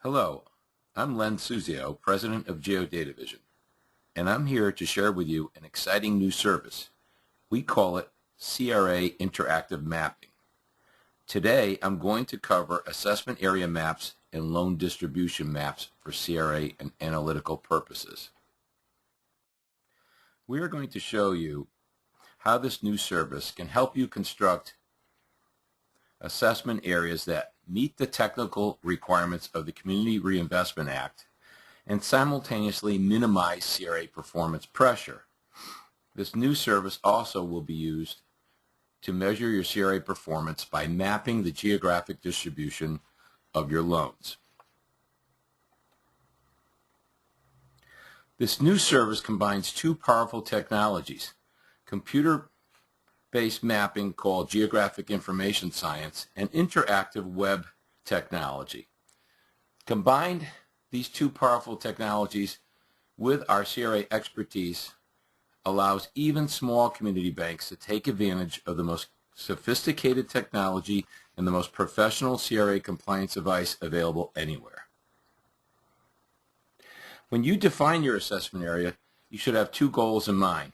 Hello, I'm Len Suzio, President of GeoDataVision, and I'm here to share with you an exciting new service. We call it CRA Interactive Mapping. Today, I'm going to cover assessment area maps and loan distribution maps for CRA and analytical purposes. We are going to show you how this new service can help you construct assessment areas that meet the technical requirements of the Community Reinvestment Act and simultaneously minimize CRA performance pressure. This new service also will be used to measure your CRA performance by mapping the geographic distribution of your loans. This new service combines two powerful technologies: computer-based mapping called geographic information science and interactive web technology. Combined, these two powerful technologies with our CRA expertise allows even small community banks to take advantage of the most sophisticated technology and the most professional CRA compliance advice available anywhere. When you define your assessment area, you should have two goals in mind.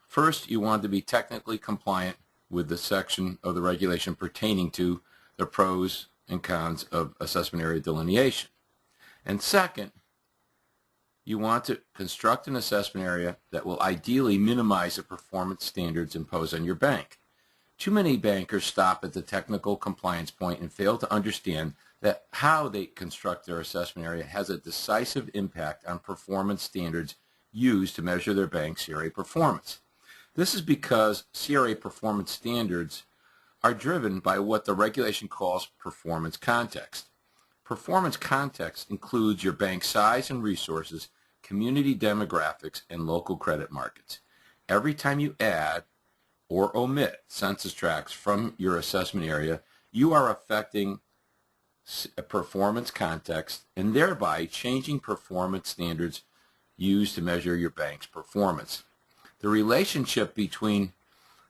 First, you want to be technically compliant with the section of the regulation pertaining to the pros and cons of assessment area delineation. And second, you want to construct an assessment area that will ideally minimize the performance standards imposed on your bank. Too many bankers stop at the technical compliance point and fail to understand that how they construct their assessment area has a decisive impact on performance standards used to measure their bank's CRA performance. This is because CRA performance standards are driven by what the regulation calls performance context. Performance context includes your bank's size and resources, community demographics, and local credit markets. Every time you add or omit census tracts from your assessment area, you are affecting a performance context and thereby changing performance standards used to measure your bank's performance. The relationship between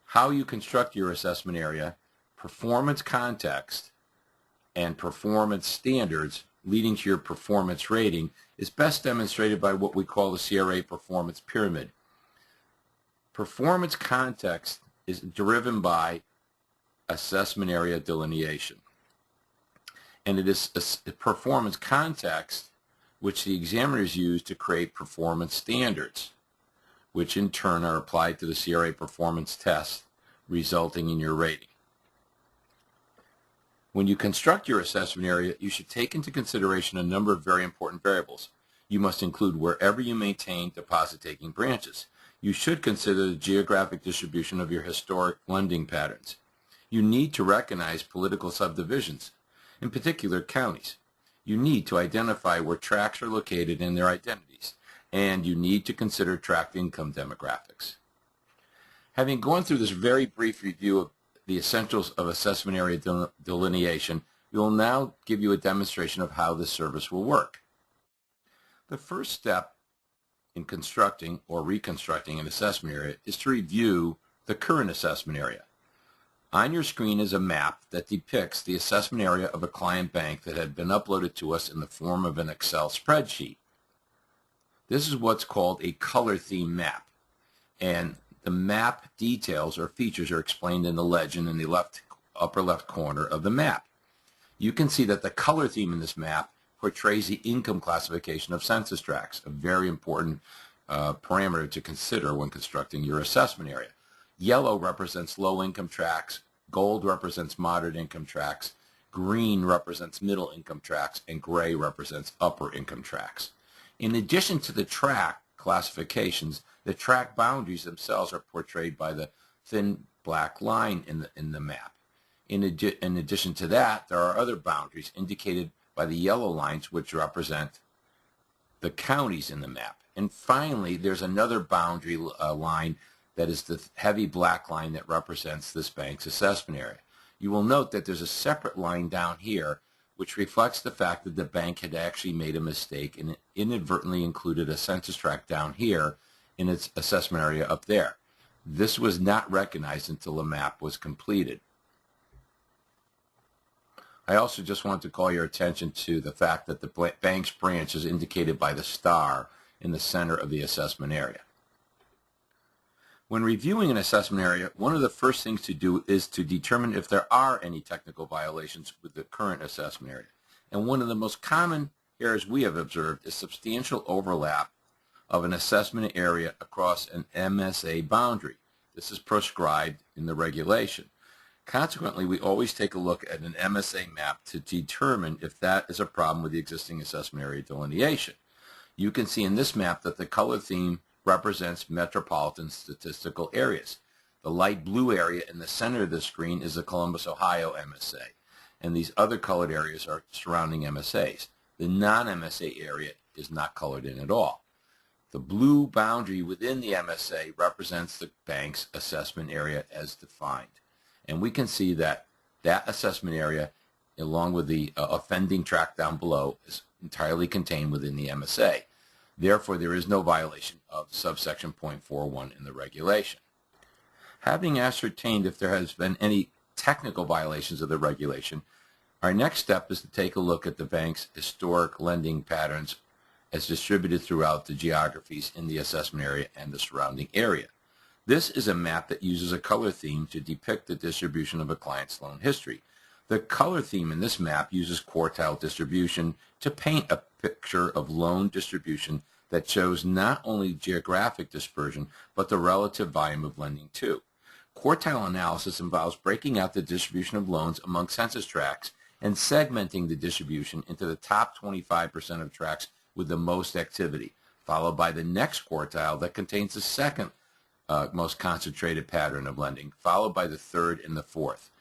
how you construct your assessment area, performance context, and performance standards leading to your performance rating is best demonstrated by what we call the CRA performance pyramid. Performance context is driven by assessment area delineation. And it is a performance context which the examiners use to create performance standards, which in turn are applied to the CRA performance test, resulting in your rating. When you construct your assessment area, you should take into consideration a number of very important variables. You must include wherever you maintain deposit-taking branches. You should consider the geographic distribution of your historic lending patterns. You need to recognize political subdivisions, in particular counties. You need to identify where tracts are located and their identities, and you need to consider tract income demographics. Having gone through this very brief review of the essentials of assessment area delineation, we will now give you a demonstration of how this service will work. The first step in constructing or reconstructing an assessment area is to review the current assessment area. On your screen is a map that depicts the assessment area of a client bank that had been uploaded to us in the form of an Excel spreadsheet. This is what's called a color theme map, and the map details or features are explained in the legend in the upper left corner of the map. You can see that the color theme in this map portrays the income classification of census tracts, a very important parameter to consider when constructing your assessment area. Yellow represents low-income tracts, gold represents moderate-income tracts, green represents middle-income tracts, and gray represents upper-income tracts. In addition to the tract classifications, the tract boundaries themselves are portrayed by the thin black line in the map. In addition to that, there are other boundaries indicated by the yellow lines, which represent the counties in the map. And finally, there's another boundary line that is the heavy black line that represents this bank's assessment area. You will note that there's a separate line down here which reflects the fact that the bank had actually made a mistake and inadvertently included a census tract down here in its assessment area up there. This was not recognized until the map was completed. I also just want to call your attention to the fact that the bank's branch is indicated by the star in the center of the assessment area. When reviewing an assessment area, one of the first things to do is to determine if there are any technical violations with the current assessment area. And one of the most common errors we have observed is substantial overlap of an assessment area across an MSA boundary. This is prescribed in the regulation. Consequently, we always take a look at an MSA map to determine if that is a problem with the existing assessment area delineation. You can see in this map that the color theme represents metropolitan statistical areas. The light blue area in the center of the screen is the Columbus, Ohio MSA, and these other colored areas are surrounding MSAs. The non-MSA area is not colored in at all. The blue boundary within the MSA represents the bank's assessment area as defined. And we can see that that assessment area, along with the offending tract down below, is entirely contained within the MSA. Therefore, there is no violation of subsection 0.41 in the regulation. Having ascertained if there has been any technical violations of the regulation, our next step is to take a look at the bank's historic lending patterns as distributed throughout the geographies in the assessment area and the surrounding area. This is a map that uses a color theme to depict the distribution of a client's loan history. The color theme in this map uses quartile distribution to paint a picture of loan distribution that shows not only geographic dispersion, but the relative volume of lending too. Quartile analysis involves breaking out the distribution of loans among census tracts and segmenting the distribution into the top 25% of tracts with the most activity, followed by the next quartile that contains the second most concentrated pattern of lending, followed by the third and the fourth.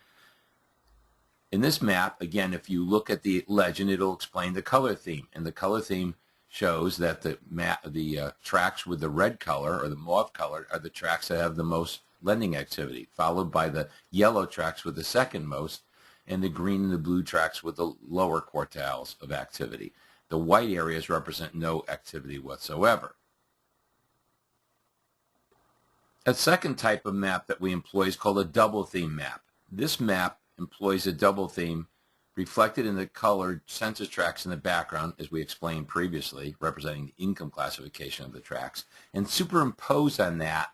In this map, again, if you look at the legend, it'll explain the color theme, and the color theme shows that the tracts with the red color or the mauve color are the tracts that have the most lending activity, followed by the yellow tracts with the second most, and the green and the blue tracts with the lower quartiles of activity. The white areas represent no activity whatsoever. A second type of map that we employ is called a double theme map. This map employs a double theme reflected in the colored census tracts in the background, as we explained previously, representing the income classification of the tracts, and superimposed on that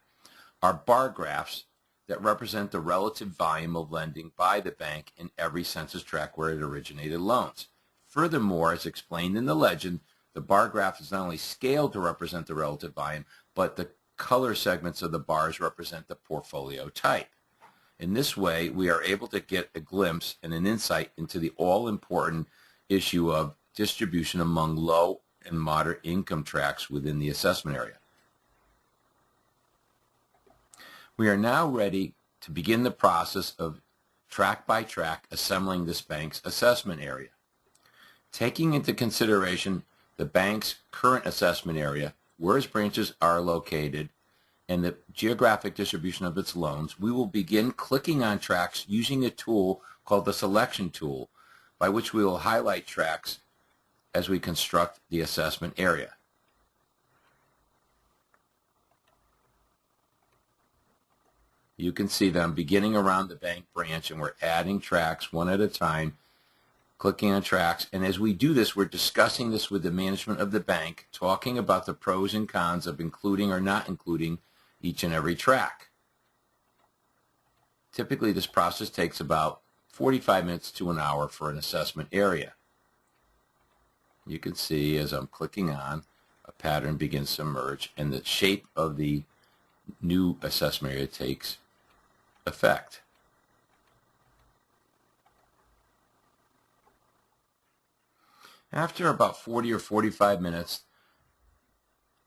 are bar graphs that represent the relative volume of lending by the bank in every census tract where it originated loans. Furthermore, as explained in the legend, the bar graph is not only scaled to represent the relative volume, but the color segments of the bars represent the portfolio type. In this way, we are able to get a glimpse and an insight into the all-important issue of distribution among low and moderate income tracts within the assessment area. We are now ready to begin the process of tract by tract assembling this bank's assessment area. Taking into consideration the bank's current assessment area, where its branches are located, and the geographic distribution of its loans, we will begin clicking on tracts using a tool called the selection tool, by which we will highlight tracts as we construct the assessment area. You can see them beginning around the bank branch, and we're adding tracts one at a time, clicking on tracts, and as we do this, we're discussing this with the management of the bank, talking about the pros and cons of including or not including each and every tract. Typically, this process takes about 45 minutes to an hour for an assessment area. You can see as I'm clicking on, a pattern begins to emerge, and the shape of the new assessment area takes effect. After about 40 or 45 minutes,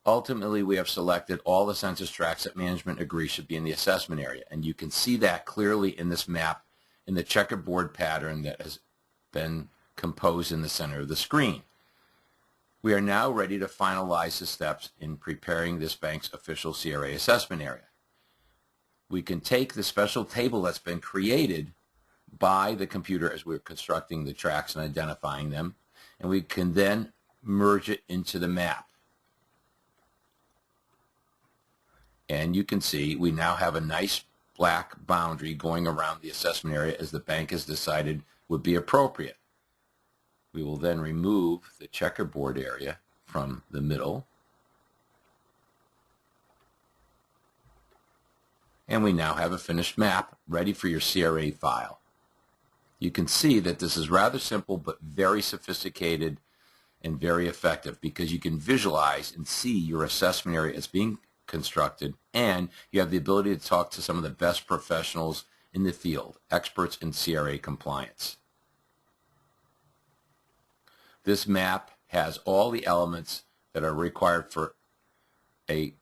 ultimately we have selected all the census tracts that management agrees should be in the assessment area, and you can see that clearly in this map in the checkerboard pattern that has been composed in the center of the screen. We are now ready to finalize the steps in preparing this bank's official CRA assessment area. We can take the special table that's been created by the computer as we're constructing the tracts and identifying them, and we can then merge it into the map. And you can see we now have a nice black boundary going around the assessment area as the bank has decided would be appropriate. We will then remove the checkerboard area from the middle. And we now have a finished map ready for your CRA file. You can see that this is rather simple but very sophisticated and very effective because you can visualize and see your assessment area as being constructed, and you have the ability to talk to some of the best professionals in the field, experts in CRA compliance. This map has all the elements that are required for a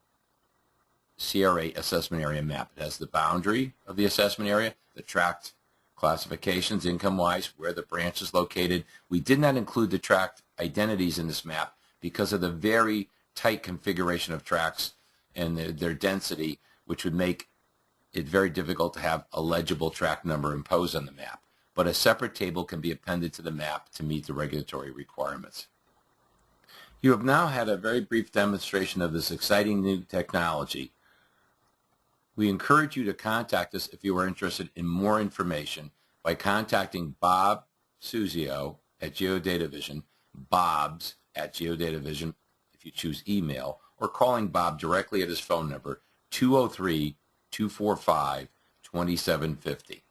CRA assessment area map. It has the boundary of the assessment area, the tract classifications income-wise, where the branch is located. We did not include the tract identities in this map because of the very tight configuration of tracts and their density, which would make it very difficult to have a legible tract number imposed on the map. But a separate table can be appended to the map to meet the regulatory requirements. You have now had a very brief demonstration of this exciting new technology. We encourage you to contact us if you are interested in more information by contacting Bob Suzio at GeoDataVision, bobs@GeoDataVision if you choose email, or calling Bob directly at his phone number 203-245-2750.